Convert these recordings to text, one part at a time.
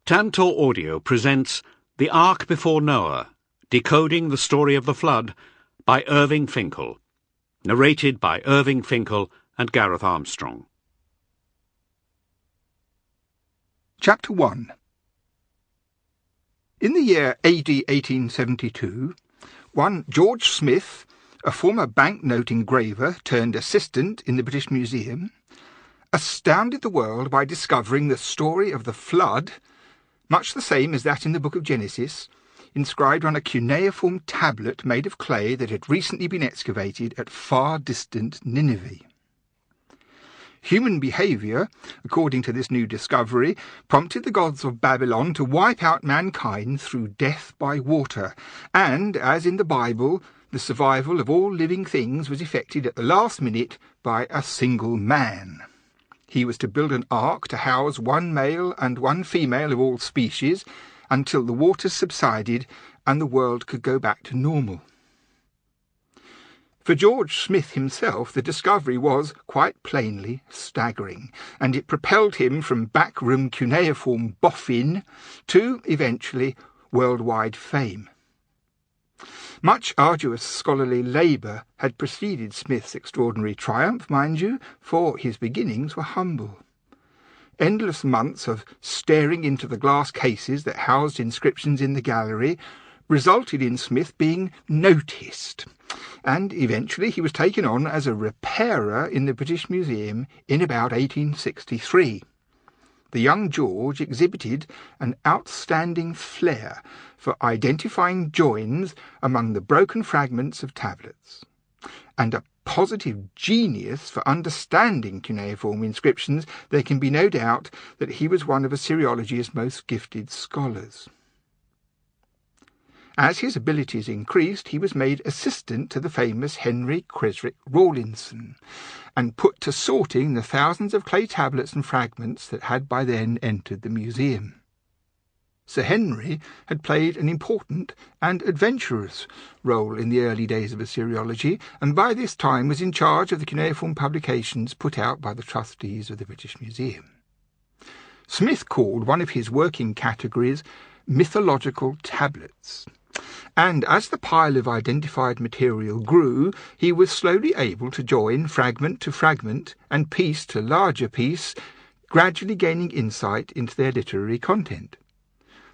Tantor Audio presents The Ark Before Noah, Decoding the Story of the Flood by Irving Finkel. Narrated by Irving Finkel and Gareth Armstrong. Chapter 1. In the year AD 1872, one George Smith, a former banknote engraver turned assistant in the British Museum, astounded the world by discovering the story of the flood, much the same as that in the book of Genesis, inscribed on a cuneiform tablet made of clay that had recently been excavated at far distant Nineveh. Human behaviour, according to this new discovery, prompted the gods of Babylon to wipe out mankind through death by water, and, as in the Bible, the survival of all living things was effected at the last minute by a single man. He was to build an ark to house one male and one female of all species until the waters subsided and the world could go back to normal. For George Smith himself, the discovery was, quite plainly, staggering, and it propelled him from backroom cuneiform boffin to, eventually, worldwide fame. Much arduous scholarly labour had preceded Smith's extraordinary triumph, mind you, for his beginnings were humble. Endless months of staring into the glass cases that housed inscriptions in the gallery resulted in Smith being noticed, and eventually he was taken on as a repairer in the British Museum in about 1863. The young George exhibited an outstanding flair for identifying joins among the broken fragments of tablets, and a positive genius for understanding cuneiform inscriptions. There can be no doubt that he was one of Assyriology's most gifted scholars. As his abilities increased, he was made assistant to the famous Henry Creswick Rawlinson, and put to sorting the thousands of clay tablets and fragments that had by then entered the museum. Sir Henry had played an important and adventurous role in the early days of Assyriology, and by this time was in charge of the cuneiform publications put out by the trustees of the British Museum. Smith called one of his working categories mythological tablets, and as the pile of identified material grew, he was slowly able to join fragment to fragment and piece to larger piece, gradually gaining insight into their literary content.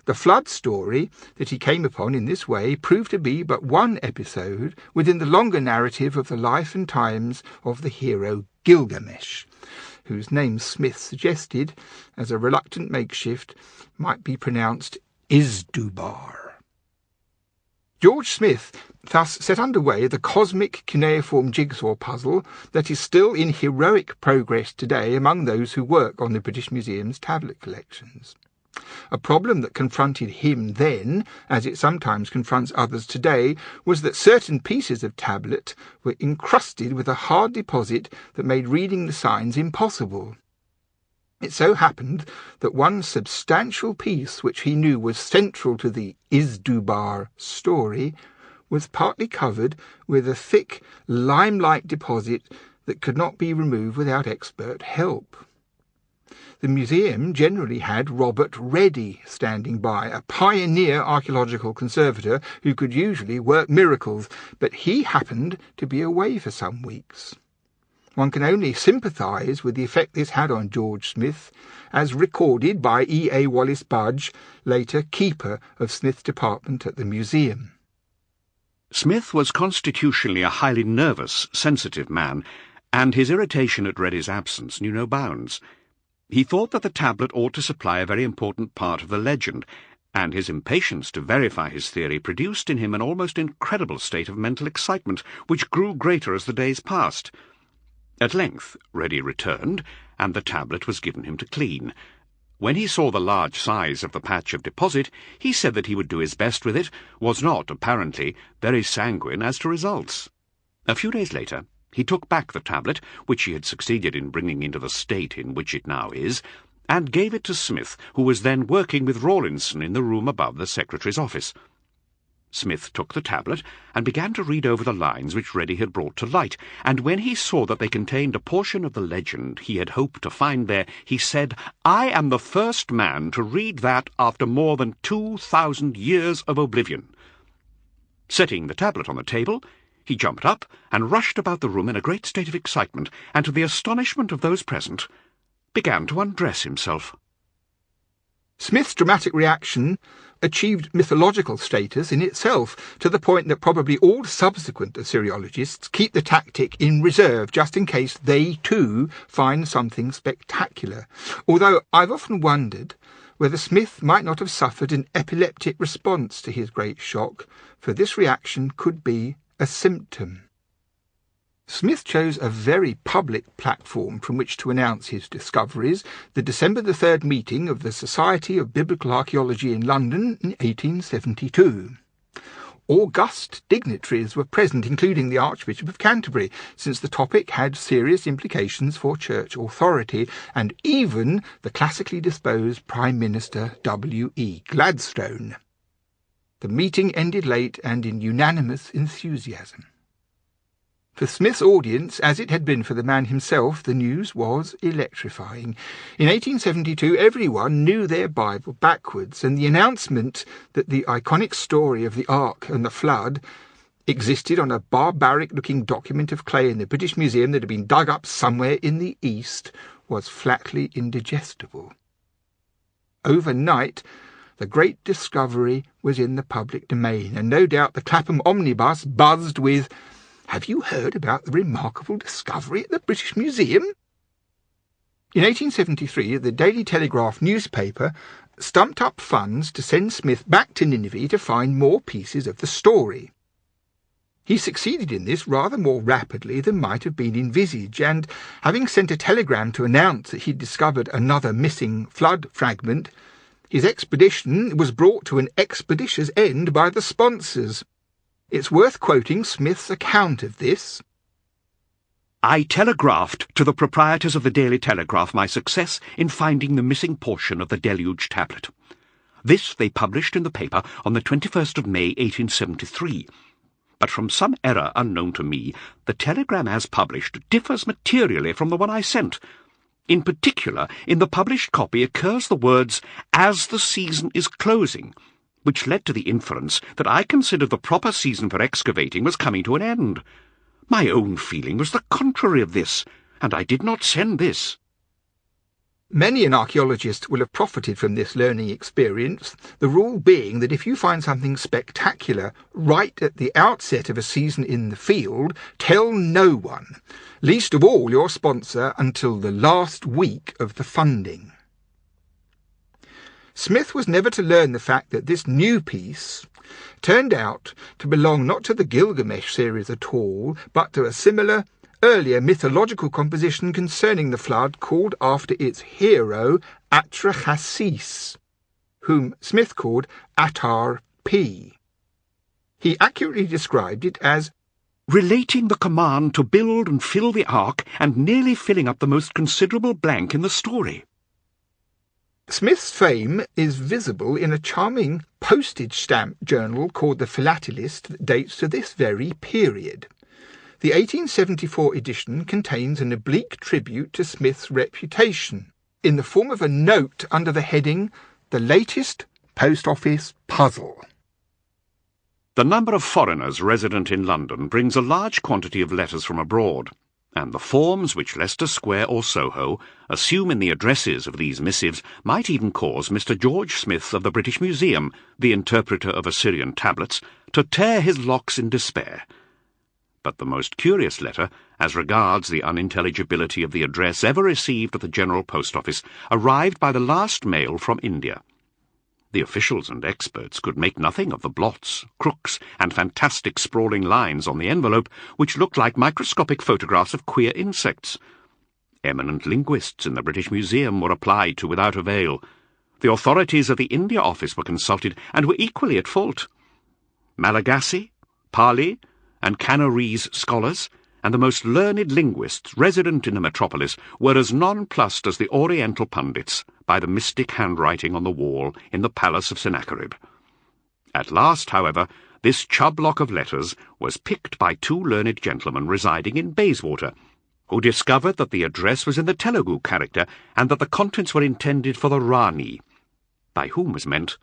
The flood story that he came upon in this way proved to be but one episode within the longer narrative of the life and times of the hero Gilgamesh, whose name Smith suggested, as a reluctant makeshift, might be pronounced Izdubar. George Smith thus set underway the cosmic cuneiform jigsaw puzzle that is still in heroic progress today among those who work on the British Museum's tablet collections. A problem that confronted him then, as it sometimes confronts others today, was that certain pieces of tablet were encrusted with a hard deposit that made reading the signs impossible. It so happened that one substantial piece which he knew was central to the Izdubar story was partly covered with a thick, lime-like deposit that could not be removed without expert help. The museum generally had Robert Ready standing by, a pioneer archaeological conservator who could usually work miracles, but he happened to be away for some weeks. One can only sympathise with the effect this had on George Smith, as recorded by E. A. Wallace Budge, later keeper of Smith's department at the museum. Smith was constitutionally a highly nervous, sensitive man, and his irritation at Ready's absence knew no bounds. He thought that the tablet ought to supply a very important part of the legend, and his impatience to verify his theory produced in him an almost incredible state of mental excitement, which grew greater as the days passed. At length Ready returned, and the tablet was given him to clean. When he saw the large size of the patch of deposit, he said that he would do his best with it, was not, apparently, very sanguine as to results. A few days later, he took back the tablet, which he had succeeded in bringing into the state in which it now is, and gave it to Smith, who was then working with Rawlinson in the room above the secretary's office. Smith took the tablet and began to read over the lines which Ready had brought to light, and when he saw that they contained a portion of the legend he had hoped to find there, he said, "I am the first man to read that after more than 2,000 years of oblivion." Setting the tablet on the table, he jumped up and rushed about the room in a great state of excitement, and to the astonishment of those present, began to undress himself. Smith's dramatic reaction achieved mythological status in itself, to the point that probably all subsequent Assyriologists keep the tactic in reserve just in case they too find something spectacular, although I've often wondered whether Smith might not have suffered an epileptic response to his great shock, for this reaction could be a symptom. Smith chose a very public platform from which to announce his discoveries, the December 3rd meeting of the Society of Biblical Archaeology in London in 1872. August dignitaries were present, including the Archbishop of Canterbury, since the topic had serious implications for church authority, and even the classically disposed Prime Minister W.E. Gladstone. The meeting ended late and in unanimous enthusiasm. For Smith's audience, as it had been for the man himself, the news was electrifying. In 1872, everyone knew their Bible backwards, and the announcement that the iconic story of the Ark and the Flood existed on a barbaric-looking document of clay in the British Museum that had been dug up somewhere in the East was flatly indigestible. Overnight, the great discovery was in the public domain, and no doubt the Clapham omnibus buzzed with, "Have you heard about the remarkable discovery at the British Museum?" In 1873, the Daily Telegraph newspaper stumped up funds to send Smith back to Nineveh to find more pieces of the story. He succeeded in this rather more rapidly than might have been envisaged, and, having sent a telegram to announce that he'd discovered another missing flood fragment, his expedition was brought to an expeditious end by the sponsors. It's worth quoting Smith's account of this. "I telegraphed to the proprietors of the Daily Telegraph my success in finding the missing portion of the Deluge tablet. This they published in the paper on the 21st of May, 1873. But from some error unknown to me, the telegram as published differs materially from the one I sent. In particular, in the published copy occurs the words, 'as the season is closing,' which led to the inference that I considered the proper season for excavating was coming to an end. My own feeling was the contrary of this, and I did not send this." Many an archaeologist will have profited from this learning experience, the rule being that if you find something spectacular right at the outset of a season in the field, tell no one, least of all your sponsor, until the last week of the funding. Smith was never to learn the fact that this new piece turned out to belong not to the Gilgamesh series at all, but to a similar, earlier mythological composition concerning the flood called after its hero Atrahasis, whom Smith called Atar P. He accurately described it as relating the command to build and fill the ark, and nearly filling up the most considerable blank in the story. Smith's fame is visible in a charming postage stamp journal called the Philatelist that dates to this very period. The 1874 edition contains an oblique tribute to Smith's reputation, in the form of a note under the heading, "The Latest Post Office Puzzle." The number of foreigners resident in London brings a large quantity of letters from abroad, and the forms which Leicester Square or Soho assume in the addresses of these missives might even cause Mr. George Smith of the British Museum, the interpreter of Assyrian tablets, to tear his locks in despair. But the most curious letter, as regards the unintelligibility of the address ever received at the General Post Office, arrived by the last mail from India. The officials and experts could make nothing of the blots, crooks, and fantastic sprawling lines on the envelope, which looked like microscopic photographs of queer insects. Eminent linguists in the British Museum were applied to without avail. The authorities of the India Office were consulted, and were equally at fault. Malagasy, Pali, and Canarese scholars, and the most learned linguists resident in the metropolis were as nonplussed as the Oriental pundits by the mystic handwriting on the wall in the palace of Sennacherib. At last, however, This chub-block of letters was picked by two learned gentlemen residing in Bayswater, who discovered that the address was in the Telugu character and that the contents were intended for the Rani, by whom was meant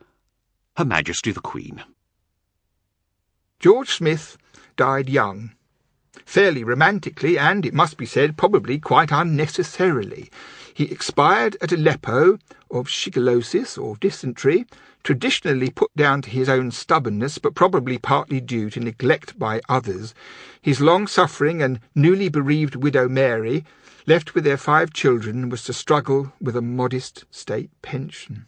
Her Majesty the Queen. George Smith died young, fairly romantically and, it must be said, probably quite unnecessarily. He expired at Aleppo of shigellosis or dysentery, traditionally put down to his own stubbornness, but probably partly due to neglect by others. His long-suffering and newly bereaved widow Mary, left with their 5 children, was to struggle with a modest state pension.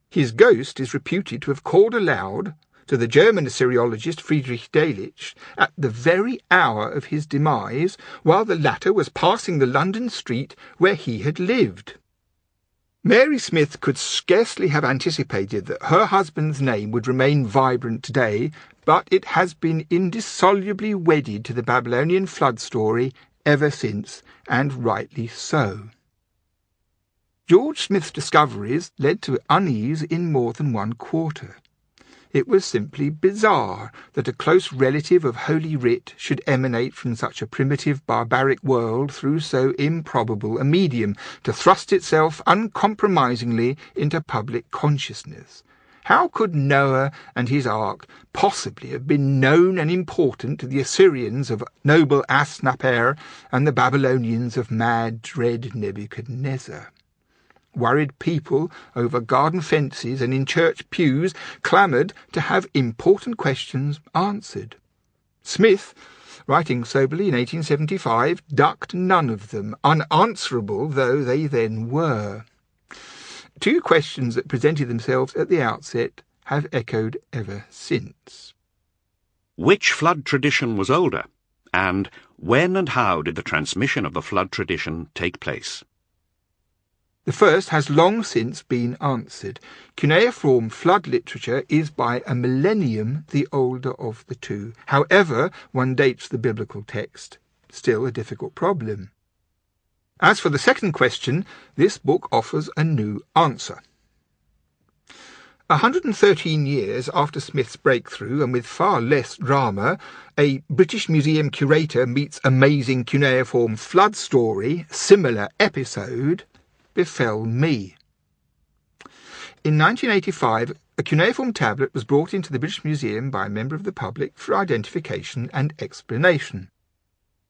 His ghost is reputed to have called aloud to the German Assyriologist Friedrich Delitzsch at the very hour of his demise, while the latter was passing the London street where he had lived. Mary Smith could scarcely have anticipated that her husband's name would remain vibrant today, but it has been indissolubly wedded to the Babylonian flood story ever since, and rightly so. George Smith's discoveries led to unease in more than one quarter. It was simply bizarre that a close relative of Holy Writ should emanate from such a primitive, barbaric world through so improbable a medium, to thrust itself uncompromisingly into public consciousness. How could Noah and his Ark possibly have been known and important to the Assyrians of noble Asnaper and the Babylonians of mad, dread Nebuchadnezzar? Worried people over garden fences and in church pews clamoured to have important questions answered. Smith, writing soberly in 1875, ducked none of them, unanswerable though they then were. 2 questions that presented themselves at the outset have echoed ever since. Which flood tradition was older? And when and how did the transmission of the flood tradition take place? The first has long since been answered. Cuneiform flood literature is by a millennium the older of the 2. However one dates the biblical text, still a difficult problem. As for the second question, this book offers a new answer. 113 years after Smith's breakthrough, and with far less drama, a British Museum curator meets amazing cuneiform flood story, similar episode, befell me. In 1985, a cuneiform tablet was brought into the British Museum by a member of the public for identification and explanation.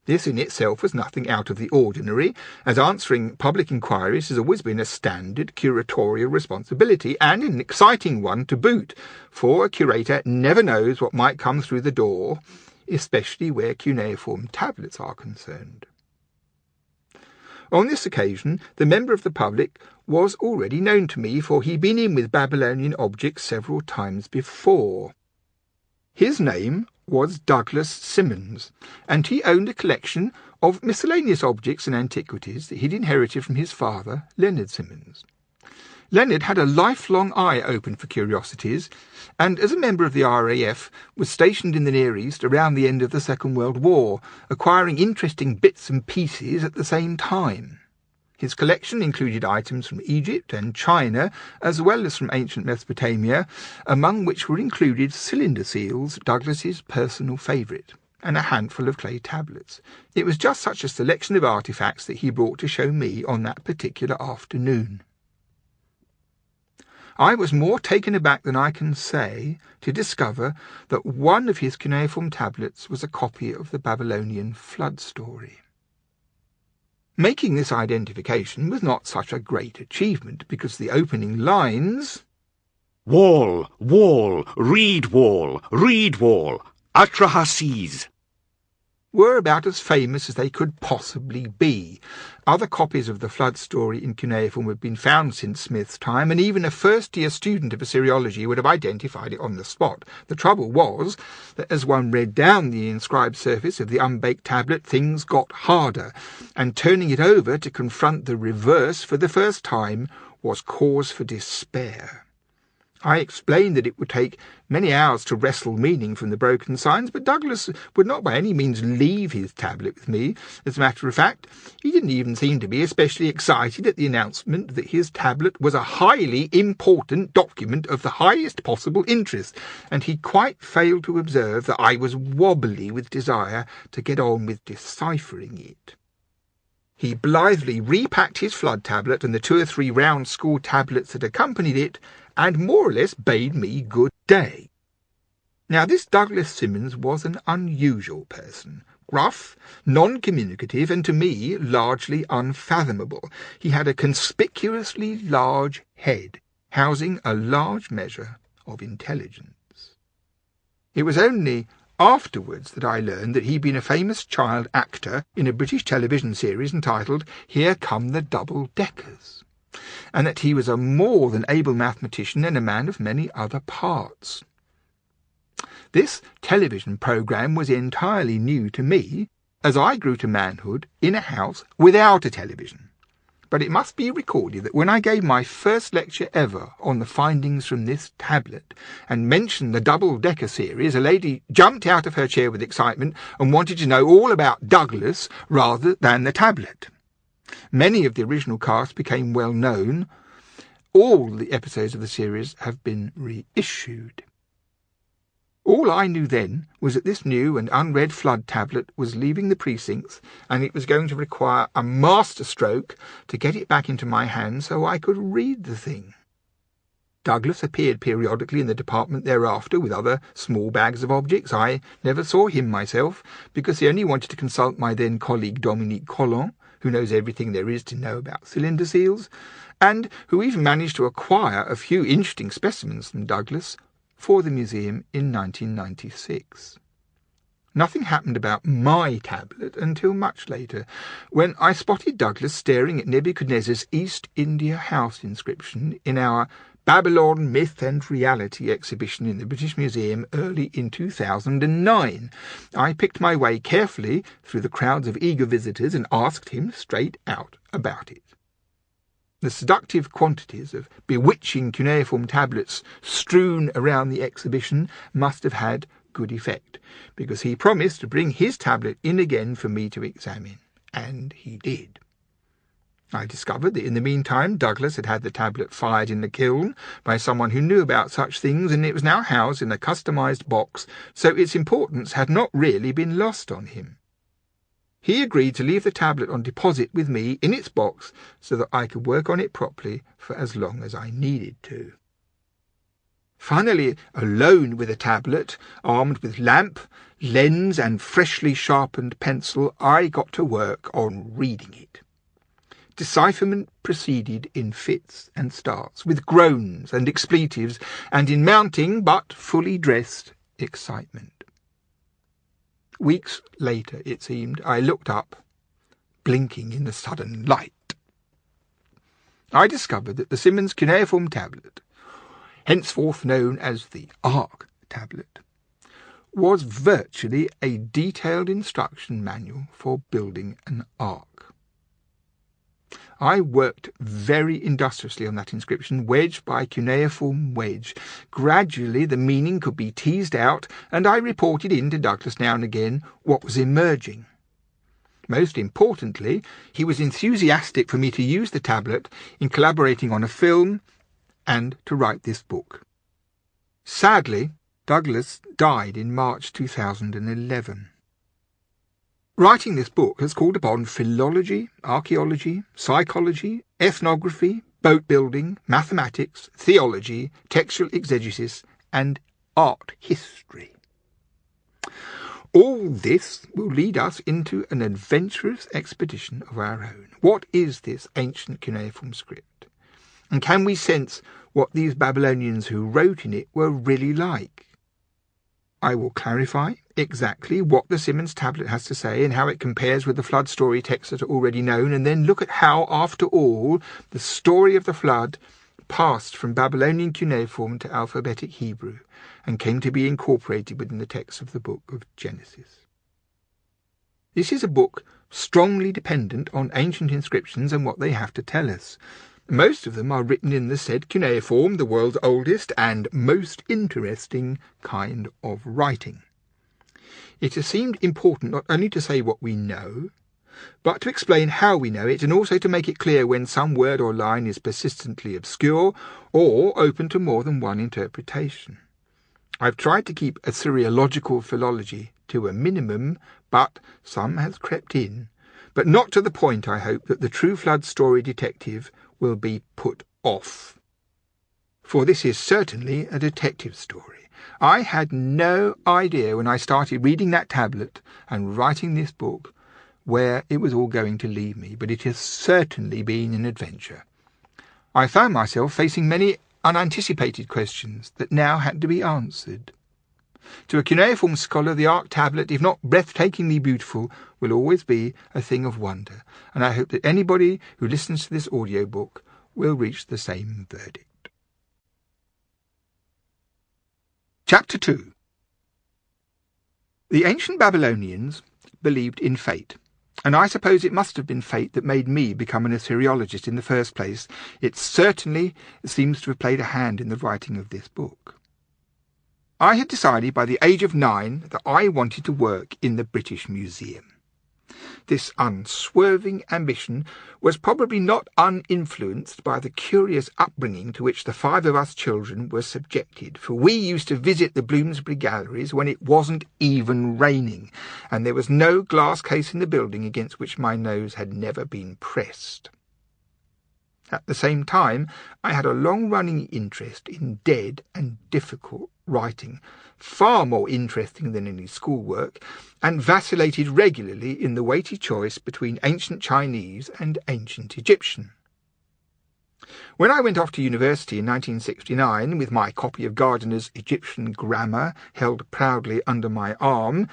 This in itself was nothing out of the ordinary, as answering public inquiries has always been a standard curatorial responsibility, and an exciting one to boot, for a curator never knows what might come through the door, especially where cuneiform tablets are concerned. On this occasion, the member of the public was already known to me, for he'd been in with Babylonian objects several times before. His name was Douglas Simmons, and he owned a collection of miscellaneous objects and antiquities that he'd inherited from his father, Leonard Simmons. Leonard had a lifelong eye open for curiosities, and as a member of the RAF was stationed in the Near East around the end of the Second World War, acquiring interesting bits and pieces at the same time. His collection included items from Egypt and China, as well as from ancient Mesopotamia, among which were included cylinder seals, Douglas's personal favourite, and a handful of clay tablets. It was just such a selection of artefacts that he brought to show me on that particular afternoon. I was more taken aback than I can say to discover that one of his cuneiform tablets was a copy of the Babylonian Flood Story. Making this identification was not such a great achievement, because the opening lines, Wall, wall, reed wall, Atrahasis, were about as famous as they could possibly be. Other copies of the flood story in cuneiform have been found since Smith's time, and even a first-year student of Assyriology would have identified it on the spot. The trouble was that as one read down the inscribed surface of the unbaked tablet, things got harder, and turning it over to confront the reverse for the first time was cause for despair. I explained that it would take many hours to wrestle meaning from the broken signs, but Douglas would not by any means leave his tablet with me. As a matter of fact, he didn't even seem to be especially excited at the announcement that his tablet was a highly important document of the highest possible interest, and he quite failed to observe that I was wobbly with desire to get on with deciphering it. He blithely repacked his flood tablet and the 2 or 3 round school tablets that accompanied it, and more or less bade me good day. Now, this Douglas Simmons was an unusual person, gruff, non-communicative, and to me largely unfathomable. He had a conspicuously large head, housing a large measure of intelligence. It was only afterwards that I learned that he'd been a famous child actor in a British television series entitled Here Come the Double-Deckers, and that he was a more than able mathematician and a man of many other parts. This television programme was entirely new to me, as I grew to manhood in a house without a television. But it must be recorded that when I gave my first lecture ever on the findings from this tablet and mentioned the double-decker series, a lady jumped out of her chair with excitement and wanted to know all about Douglas rather than the tablet. Many of the original cast became well known. All the episodes of the series have been reissued. All I knew then was that this new and unread flood tablet was leaving the precincts, and it was going to require a masterstroke to get it back into my hands so I could read the thing. Douglas appeared periodically in the department thereafter with other small bags of objects. I never saw him myself, because he only wanted to consult my then colleague Dominique Collin, who knows everything there is to know about cylinder seals, and who even managed to acquire a few interesting specimens from Douglas for the museum in 1996. Nothing happened about my tablet until much later, when I spotted Douglas staring at Nebuchadnezzar's East India House inscription in our Babylon Myth and Reality exhibition in the British Museum early in 2009. I picked my way carefully through the crowds of eager visitors and asked him straight out about it. The seductive quantities of bewitching cuneiform tablets strewn around the exhibition must have had good effect, because he promised to bring his tablet in again for me to examine, and he did. I discovered that in the meantime Douglas had had the tablet fired in the kiln by someone who knew about such things, and it was now housed in a customised box, so its importance had not really been lost on him. He agreed to leave the tablet on deposit with me in its box so that I could work on it properly for as long as I needed to. Finally, alone with a tablet, armed with lamp, lens and freshly sharpened pencil, I got to work on reading it. Decipherment proceeded in fits and starts, with groans and expletives, and in mounting, but fully dressed, excitement. Weeks later, it seemed, I looked up, blinking in the sudden light. I discovered that the Simmons cuneiform tablet, henceforth known as the Ark tablet, was virtually a detailed instruction manual for building an ark. I worked very industriously on that inscription, wedge by cuneiform wedge. Gradually the meaning could be teased out, and I reported in to Douglas now and again what was emerging. Most importantly, he was enthusiastic for me to use the tablet in collaborating on a film and to write this book. Sadly, Douglas died in March 2011. Writing this book has called upon philology, archaeology, psychology, ethnography, boat building, mathematics, theology, textual exegesis, and art history. All this will lead us into an adventurous expedition of our own. What is this ancient cuneiform script? And can we sense what these Babylonians who wrote in it were really like? I will clarify exactly what the Simmons tablet has to say and how it compares with the flood story texts that are already known, and then look at how, after all, the story of the flood passed from Babylonian cuneiform to alphabetic Hebrew and came to be incorporated within the text of the book of Genesis. This is a book strongly dependent on ancient inscriptions and what they have to tell us. Most of them are written in the said cuneiform, the world's oldest and most interesting kind of writing. It has seemed important not only to say what we know, but to explain how we know it, and also to make it clear when some word or line is persistently obscure or open to more than one interpretation. I've tried to keep Assyriological philology to a minimum, but some has crept in. But not to the point, I hope, that the true flood story detective will be put off. For this is certainly a detective story. I had no idea when I started reading that tablet and writing this book where it was all going to lead me, but it has certainly been an adventure. I found myself facing many unanticipated questions that now had to be answered. To a cuneiform scholar, the Ark tablet, if not breathtakingly beautiful, will always be a thing of wonder, and I hope that anybody who listens to this audiobook will reach the same verdict. Chapter 2. The ancient Babylonians believed in fate, and I suppose it must have been fate that made me become an Assyriologist in the first place. It certainly seems to have played a hand in the writing of this book. I had decided by the age of 9 that I wanted to work in the British Museum. This unswerving ambition was probably not uninfluenced by the curious upbringing to which the 5 of us children were subjected, for we used to visit the Bloomsbury galleries when it wasn't even raining, and there was no glass case in the building against which my nose had never been pressed. At the same time, I had a long-running interest in dead and difficult writing, far more interesting than any schoolwork, and vacillated regularly in the weighty choice between ancient Chinese and ancient Egyptian. When I went off to university in 1969, with my copy of Gardiner's Egyptian Grammar held proudly under my arm,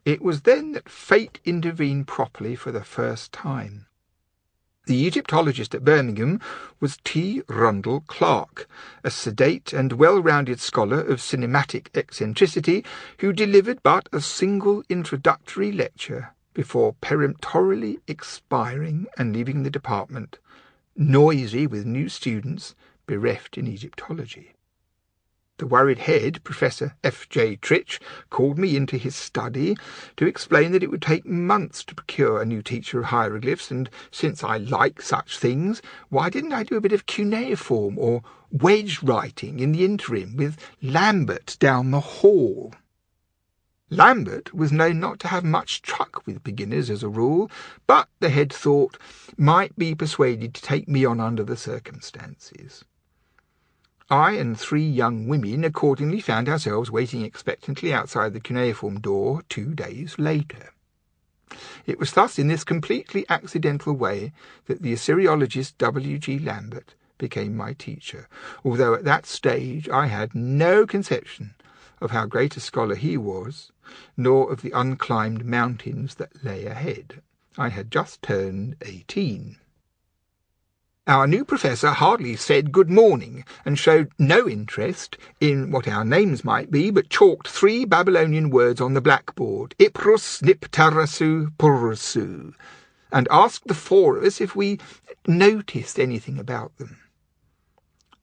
it was then that fate intervened properly for the first time. The Egyptologist at Birmingham was T. Rundle Clark, a sedate and well-rounded scholar of cinematic eccentricity who delivered but a single introductory lecture before peremptorily expiring and leaving the department, noisy with new students bereft in Egyptology. The worried head, Professor F.J. Tritch, called me into his study to explain that it would take months to procure a new teacher of hieroglyphs, and since I like such things, why didn't I do a bit of cuneiform or wedge writing in the interim with Lambert down the hall? Lambert was known not to have much truck with beginners as a rule, but the head thought might be persuaded to take me on under the circumstances. I and 3 young women accordingly found ourselves waiting expectantly outside the cuneiform door 2 days later. It was thus in this completely accidental way that the Assyriologist W.G. Lambert became my teacher, although at that stage I had no conception of how great a scholar he was, nor of the unclimbed mountains that lay ahead. I had just turned 18. Our new professor hardly said good morning, and showed no interest in what our names might be, but chalked 3 Babylonian words on the blackboard, Iprus, Niptarasu, Pursu, and asked the 4 of us if we noticed anything about them.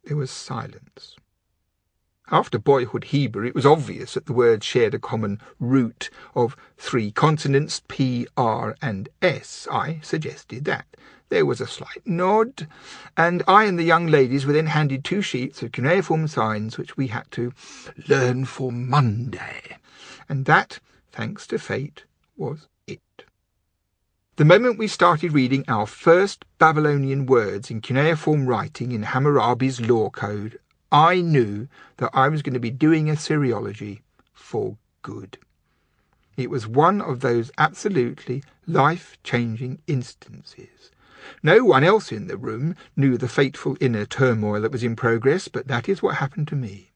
There was silence. After boyhood Hebrew, it was obvious that the words shared a common root of 3 consonants, P, R, and S. I suggested that. There was a slight nod, and I and the young ladies were then handed 2 sheets of cuneiform signs which we had to learn for Monday. And that, thanks to fate, was it. The moment we started reading our first Babylonian words in cuneiform writing in Hammurabi's law code, I knew that I was going to be doing Assyriology for good. It was one of those absolutely life-changing instances. No one else in the room knew the fateful inner turmoil that was in progress, but that is what happened to me.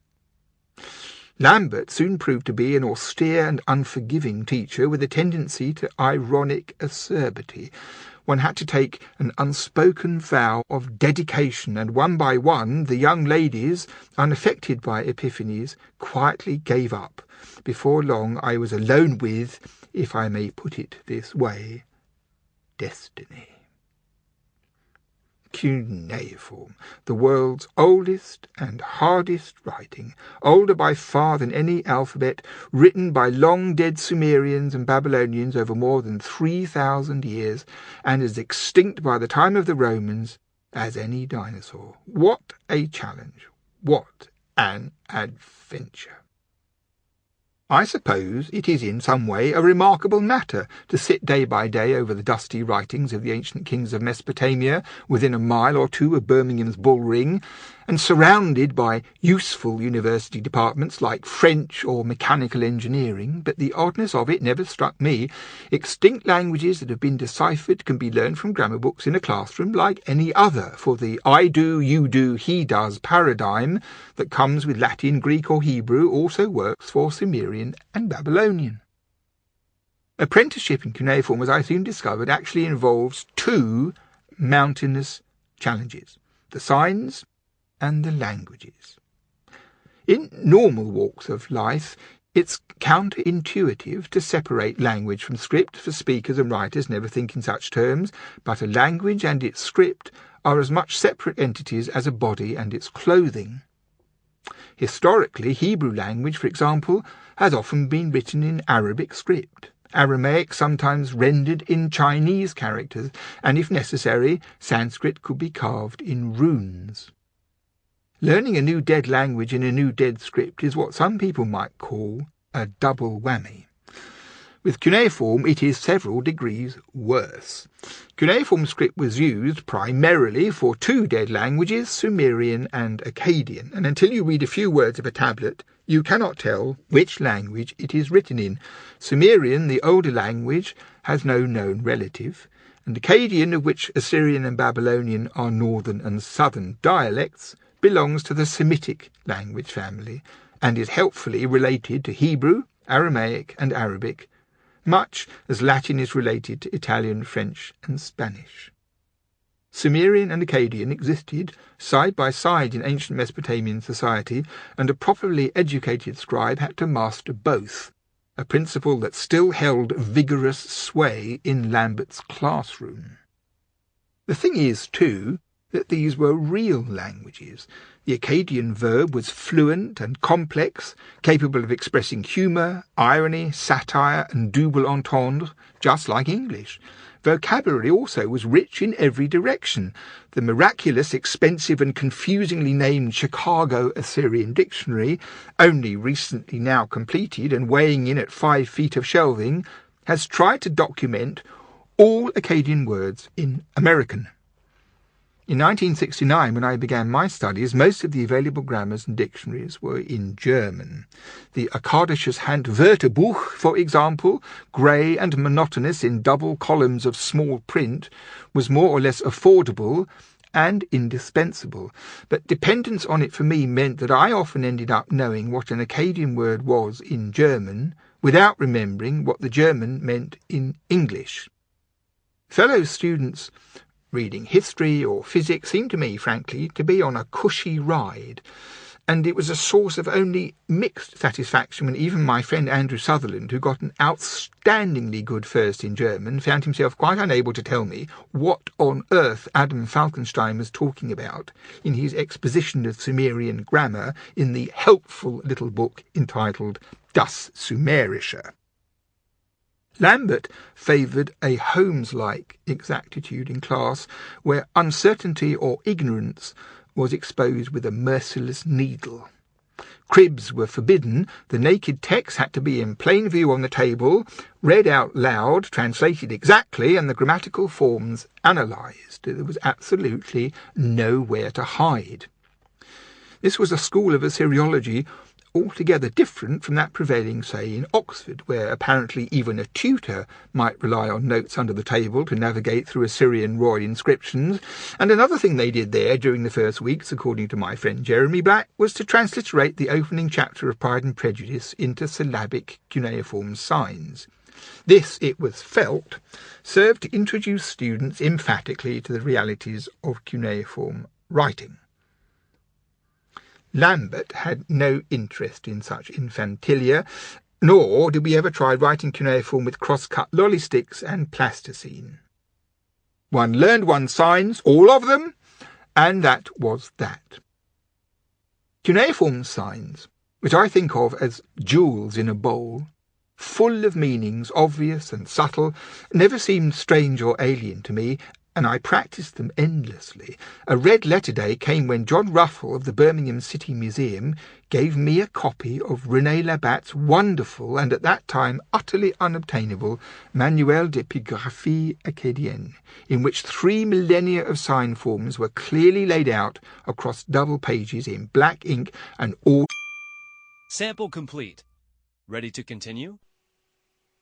Lambert soon proved to be an austere and unforgiving teacher with a tendency to ironic acerbity. One had to take an unspoken vow of dedication, and one by one the young ladies, unaffected by epiphanies, quietly gave up. Before long I was alone with, if I may put it this way, destiny. cuneiform, the world's oldest and hardest writing, older by far than any alphabet, written by long-dead Sumerians and Babylonians over more than 3,000 years, and as extinct by the time of the Romans as any dinosaur. What a challenge! What an adventure! I suppose it is in some way a remarkable matter to sit day by day over the dusty writings of the ancient kings of Mesopotamia within a mile or two of Birmingham's Bull Ring, and surrounded by useful university departments like French or mechanical engineering, but the oddness of it never struck me. Extinct languages that have been deciphered can be learned from grammar books in a classroom like any other, for the I do, you do, he does paradigm that comes with Latin, Greek or Hebrew also works for Sumerian and Babylonian. Apprenticeship in cuneiform, as I soon discovered, actually involves two mountainous challenges: the signs and the languages. In normal walks of life, it's counterintuitive to separate language from script, for speakers and writers never think in such terms, but a language and its script are as much separate entities as a body and its clothing. Historically, Hebrew language, for example, has often been written in Arabic script, Aramaic sometimes rendered in Chinese characters, and if necessary, Sanskrit could be carved in runes. Learning a new dead language in a new dead script is what some people might call a double whammy. With cuneiform, it is several degrees worse. Cuneiform script was used primarily for two dead languages, Sumerian and Akkadian, and until you read a few words of a tablet, you cannot tell which language it is written in. Sumerian, the older language, has no known relative, and Akkadian, of which Assyrian and Babylonian are northern and southern dialects, belongs to the Semitic language family and is helpfully related to Hebrew, Aramaic and Arabic, much as Latin is related to Italian, French and Spanish. Sumerian and Akkadian existed side by side in ancient Mesopotamian society, and a properly educated scribe had to master both, a principle that still held vigorous sway in Lambert's classroom. The thing is, too, that these were real languages. The Akkadian verb was fluent and complex, capable of expressing humour, irony, satire and double entendre, just like English. Vocabulary also was rich in every direction. The miraculous, expensive and confusingly named Chicago Assyrian Dictionary, only recently now completed and weighing in at 5 feet of shelving, has tried to document all Akkadian words in American. In 1969, when I began my studies, most of the available grammars and dictionaries were in German. The Akkadisches Handwörterbuch, for example, grey and monotonous in double columns of small print, was more or less affordable and indispensable, but dependence on it for me meant that I often ended up knowing what an Akkadian word was in German without remembering what the German meant in English. Fellow students reading history or physics seemed to me, frankly, to be on a cushy ride, and it was a source of only mixed satisfaction when even my friend Andrew Sutherland, who got an outstandingly good first in German, found himself quite unable to tell me what on earth Adam Falkenstein was talking about in his exposition of Sumerian grammar in the helpful little book entitled Das Sumerische. Lambert favoured a Holmes-like exactitude in class, where uncertainty or ignorance was exposed with a merciless needle. Cribs were forbidden, the naked text had to be in plain view on the table, read out loud, translated exactly, and the grammatical forms analysed. There was absolutely nowhere to hide. This was a school of Assyriology altogether different from that prevailing, say, in Oxford, where apparently even a tutor might rely on notes under the table to navigate through Assyrian royal inscriptions. And another thing they did there during the first weeks, according to my friend Jeremy Black, was to transliterate the opening chapter of Pride and Prejudice into syllabic cuneiform signs. This, it was felt, served to introduce students emphatically to the realities of cuneiform writing. Lambert had no interest in such infantilia, nor did we ever try writing cuneiform with cross-cut lolly sticks and plasticine. One learned one's signs, all of them, And that was that. Cuneiform signs, which I think of as jewels in a bowl, full of meanings obvious and subtle, never seemed strange or alien to me, and I practised them endlessly. A red letter day came when John Ruffle of the Birmingham City Museum gave me a copy of René Labat's wonderful and at that time utterly unobtainable Manuel d'Epigraphie Acadienne, in which 3 millennia of sign forms were clearly laid out across double pages in black ink and all. Sample complete. Ready to continue?